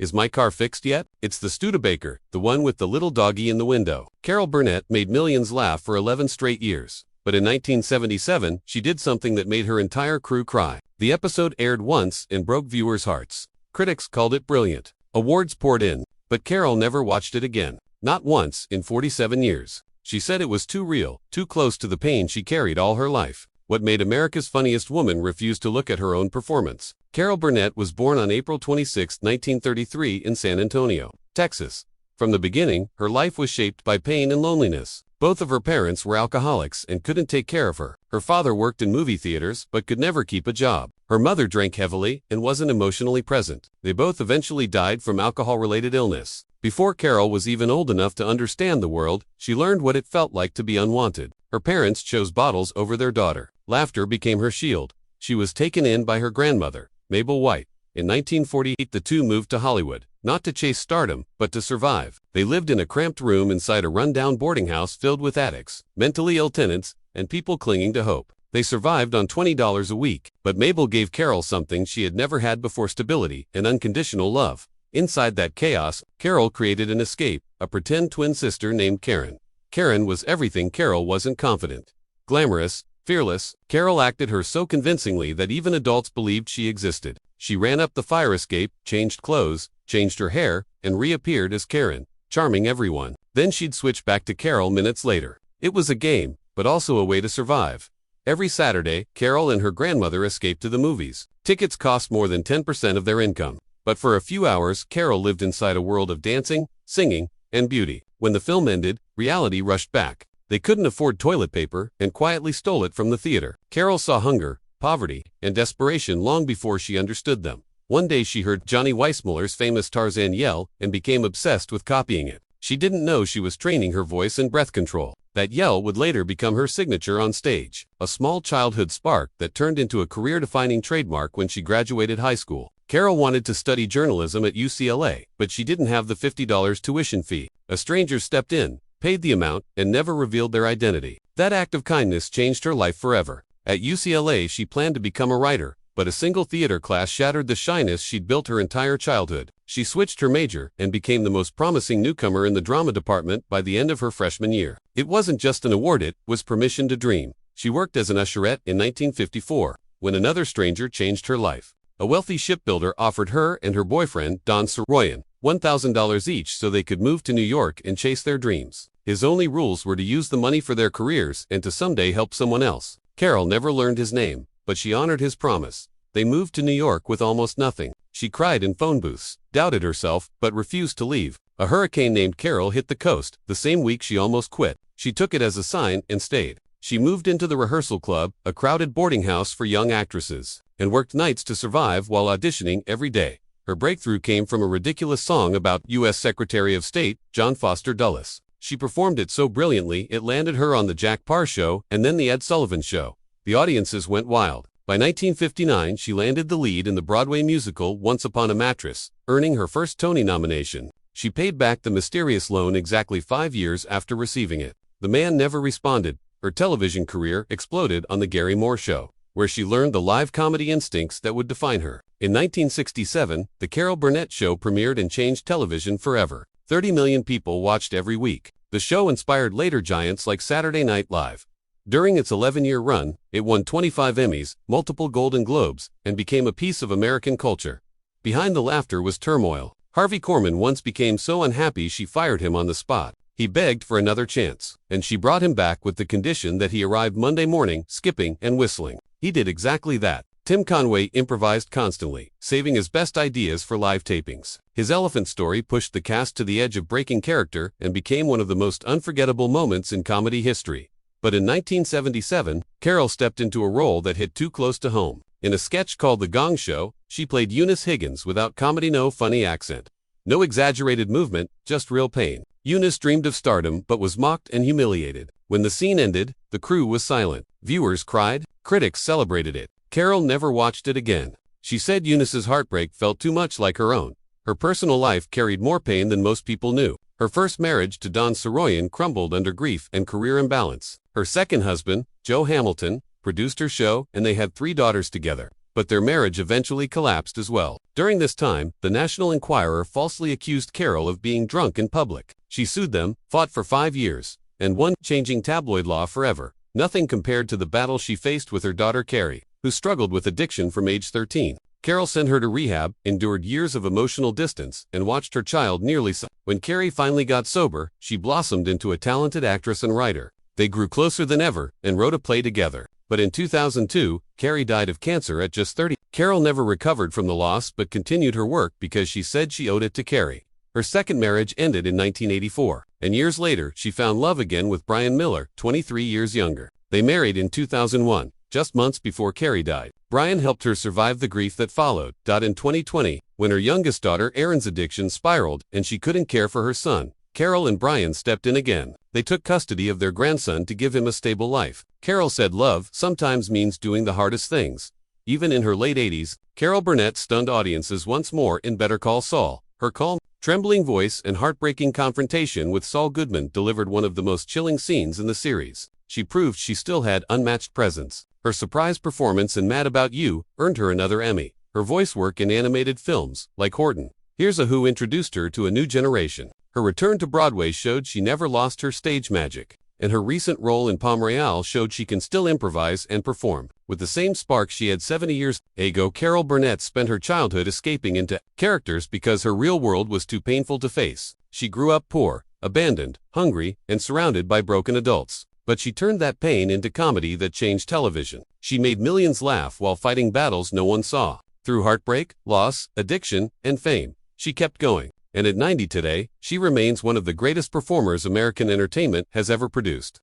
Is my car fixed yet? It's the Studebaker, the one with the little doggy in the window. Carol Burnett made millions laugh for 11 straight years. But in 1977, she did something that made her entire crew cry. The episode aired once and broke viewers' hearts. Critics called it brilliant. Awards poured in, but Carol never watched it again. Not once in 47 years. She said it was too real, too close to the pain she carried all her life. What made America's Funniest Woman refuse to look at her own performance? Carol Burnett was born on April 26, 1933 in San Antonio, Texas. From the beginning, her life was shaped by pain and loneliness. Both of her parents were alcoholics and couldn't take care of her. Her father worked in movie theaters but could never keep a job. Her mother drank heavily and wasn't emotionally present. They both eventually died from alcohol-related illness. Before Carol was even old enough to understand the world, she learned what it felt like to be unwanted. Her parents chose bottles over their daughter. Laughter became her shield. She was taken in by her grandmother, Mabel White. In 1948, the two moved to Hollywood, not to chase stardom, but to survive. They lived in a cramped room inside a rundown boarding house filled with addicts, mentally ill tenants, and people clinging to hope. They survived on $20 a week, but Mabel gave Carol something she had never had before: stability and unconditional love. Inside that chaos, Carol created an escape, a pretend twin sister named Karen. Karen was everything Carol wasn't: confident, glamorous, fearless. Carol acted her so convincingly that even adults believed she existed. She ran up the fire escape, changed clothes, changed her hair, and reappeared as Karen, charming everyone. Then she'd switch back to Carol minutes later. It was a game, but also a way to survive. Every Saturday, Carol and her grandmother escaped to the movies. Tickets cost more than 10% of their income. But for a few hours, Carol lived inside a world of dancing, singing, and beauty. When the film ended, reality rushed back. They couldn't afford toilet paper and quietly stole it from the theater. Carol saw hunger, poverty, and desperation long before she understood them. One day she heard Johnny Weissmuller's famous Tarzan yell and became obsessed with copying it. She didn't know she was training her voice and breath control. That yell would later become her signature on stage, a small childhood spark that turned into a career-defining trademark when she graduated high school. Carol wanted to study journalism at UCLA, but she didn't have the $50 tuition fee. A stranger stepped in, paid the amount, and never revealed their identity. That act of kindness changed her life forever. At UCLA, she planned to become a writer, but a single theater class shattered the shyness she'd built her entire childhood. She switched her major and became the most promising newcomer in the drama department by the end of her freshman year. It wasn't just an award, it was permission to dream. She worked as an usherette in 1954, when another stranger changed her life. A wealthy shipbuilder offered her and her boyfriend, Don Soroyan, $1,000 each so they could move to New York and chase their dreams. His only rules were to use the money for their careers and to someday help someone else. Carol never learned his name, but she honored his promise. They moved to New York with almost nothing. She cried in phone booths, doubted herself, but refused to leave. A hurricane named Carol hit the coast. The same week she almost quit. She took it as a sign and stayed. She moved into the rehearsal club, a crowded boarding house for young actresses, and worked nights to survive while auditioning every day. Her breakthrough came from a ridiculous song about U.S. Secretary of State, John Foster Dulles. She performed it so brilliantly it landed her on the Jack Paar Show and then the Ed Sullivan Show. The audiences went wild. By 1959, she landed the lead in the Broadway musical Once Upon a Mattress, earning her first Tony nomination. She paid back the mysterious loan exactly 5 years after receiving it. The man never responded. Her television career exploded on The Gary Moore Show, where she learned the live comedy instincts that would define her. In 1967, The Carol Burnett Show premiered and changed television forever. 30 million people watched every week. The show inspired later giants like Saturday Night Live. During its 11-year run, it won 25 Emmys, multiple Golden Globes, and became a piece of American culture. Behind the laughter was turmoil. Harvey Korman once became so unhappy she fired him on the spot. He begged for another chance, and she brought him back with the condition that he arrive Monday morning, skipping and whistling. He did exactly that. Tim Conway improvised constantly, saving his best ideas for live tapings. His elephant story pushed the cast to the edge of breaking character and became one of the most unforgettable moments in comedy history. But in 1977, Carol stepped into a role that hit too close to home. In a sketch called The Gong Show, she played Eunice Higgins without comedy, no funny accent. No exaggerated movement, just real pain. Eunice dreamed of stardom but was mocked and humiliated. When the scene ended, the crew was silent. Viewers cried, critics celebrated it. Carol never watched it again. She said Eunice's heartbreak felt too much like her own. Her personal life carried more pain than most people knew. Her first marriage to Don Soroyan crumbled under grief and career imbalance. Her second husband, Joe Hamilton, produced her show, and they had 3 daughters together. but their marriage eventually collapsed as well. During this time, the National Enquirer falsely accused Carol of being drunk in public. She sued them, fought for 5 years, and won, changing tabloid law forever. Nothing compared to the battle she faced with her daughter Carrie, who struggled with addiction from age 13. Carol sent her to rehab, endured years of emotional distance, and watched her child nearly die. When Carrie finally got sober, she blossomed into a talented actress and writer. They grew closer than ever and wrote a play together. But in 2002, Carrie died of cancer at just 30. Carol never recovered from the loss but continued her work because she said she owed it to Carrie. Her second marriage ended in 1984, and years later she found love again with Brian Miller, 23 years younger. They married in 2001, just months before Carrie died. Brian helped her survive the grief that followed. In 2020, when her youngest daughter Erin's addiction spiraled and she couldn't care for her son, Carol and Brian stepped in again. They took custody of their grandson to give him a stable life. Carol said love sometimes means doing the hardest things. Even in her late 80s, Carol Burnett stunned audiences once more in Better Call Saul. Her calm, trembling voice and heartbreaking confrontation with Saul Goodman delivered one of the most chilling scenes in the series. She proved she still had unmatched presence. Her surprise performance in Mad About You earned her another Emmy. Her voice work in animated films, like Horton, Here's a Who introduced her to a new generation. Her return to Broadway showed she never lost her stage magic, and her recent role in Palm Royale showed she can still improvise and perform with the same spark she had 70 years ago. Carol Burnett spent her childhood escaping into characters because her real world was too painful to face. She grew up poor, abandoned, hungry, and surrounded by broken adults. But she turned that pain into comedy that changed television. She made millions laugh while fighting battles no one saw. Through heartbreak, loss, addiction, and fame, she kept going. And at 90 today, she remains one of the greatest performers American entertainment has ever produced.